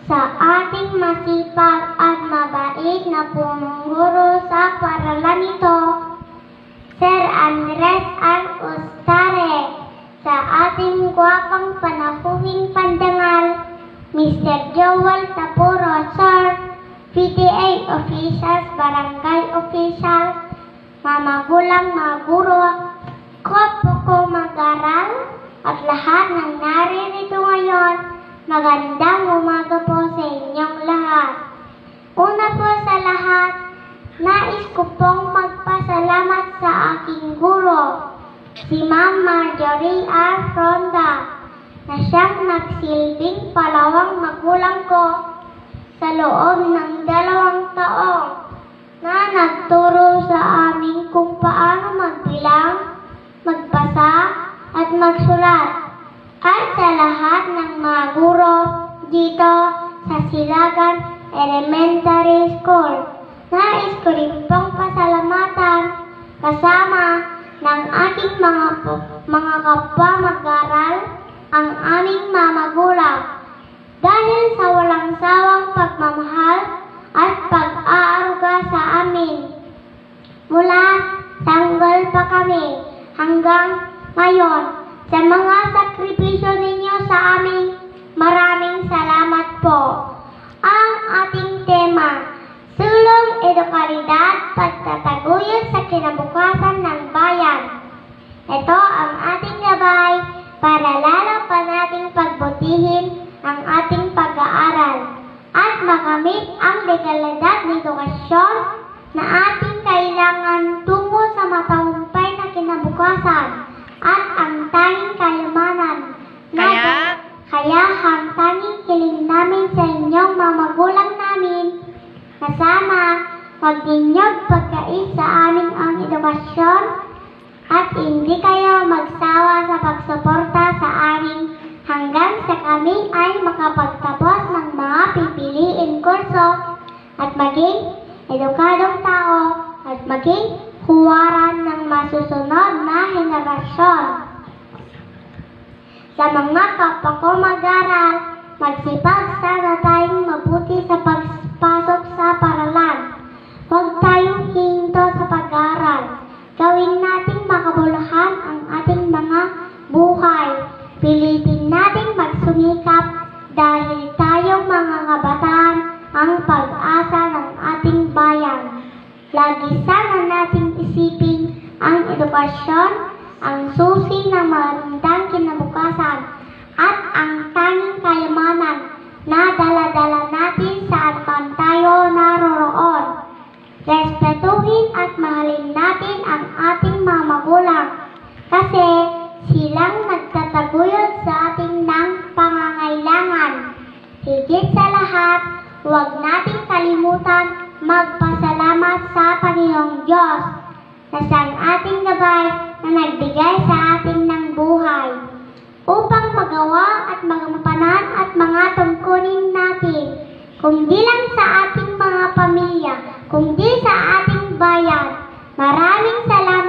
sa ating masipag at mabait na punong guro sa paaralan nito, Sir Andres R. Ustare, sa ating gwapang panahuing pandangal, Mr. Joel Tapuro, Sir, PTA officials, barangay officials, mga magulang, mga guro, ko mag-aral, at lahat ng naririto ngayon, magandang umaga po sa inyong lahat. Una po sa lahat, nais ko pong magpasalamat sa aking guro, si Ma'am Marjorie R. Fronda, na siyang nagsilbing palawang magulang ko sa loob ng 2 taong na nagturo sa amin kung paano magbilang, magbasa, at magsulat. At sa lahat ng mga guro dito sa Silagan Elementary School, nais ko rin pong pasalamatan kasama ng aking mga kapwa mag-aral, ang aming mga magulang, dahil sa walang sawang pagmamahal at pag-aaruga sa amin. Mula tanggal pa kami hanggang ngayon, sa mga sakripisyo ninyo sa amin, maraming salamat po. Ang ating tema, sulong edukalidad, pagtataguyod sa kinabukasan ng bayan. Ito ang ating gabay para lalo pa nating pagbutihin ang ating pag-aaral at makamit ang legalidad ng edukasyon na ating kailangan tungo sa matagumpay na kinabukasan at ang tanging kayamanan. Kaya ang tanging hiling namin sa inyong mga magulang namin na sana huwag ninyong pagkait sa amin ang edukasyon at hindi kayo magsawa sa pagsuporta sa amin hanggang sa kami ay makapagtapos ng mga pipiliin kurso at maging edukadong tao at maging huwaran ng masusunod na henerasyon. Sa mga kapwa ko mag-aral, magsipag sana tayong mabuti sa pagpasok sa paaralan. Huwag tayong hihinto sa pag-aaral. Gawin nating makabuluhan ang ating mga buhay. Pilitin nating magsumikap dahil tayong mga kabataan ang pag-asa ng ating bayan. Lagi sana nating isipin ang edukasyon, ang susi ng magandang kinabukasan, at ang tanging kayamanan na dala-dala natin saan man tayo naroroon. Respetuhin at mahalin natin ang ating mga magulang kasi silang nagtataguyod sa ating ng pangangailangan. Higit sa lahat, huwag nating kalimutan magpasalamat sa Panginoong Diyos na siyang ating gabay na nagbigay sa atin ng buhay upang magawa at magampanan at mga tungkulin natin, kundi lang sa ating mga pamilya, kundi sa ating bayan. Maraming salamat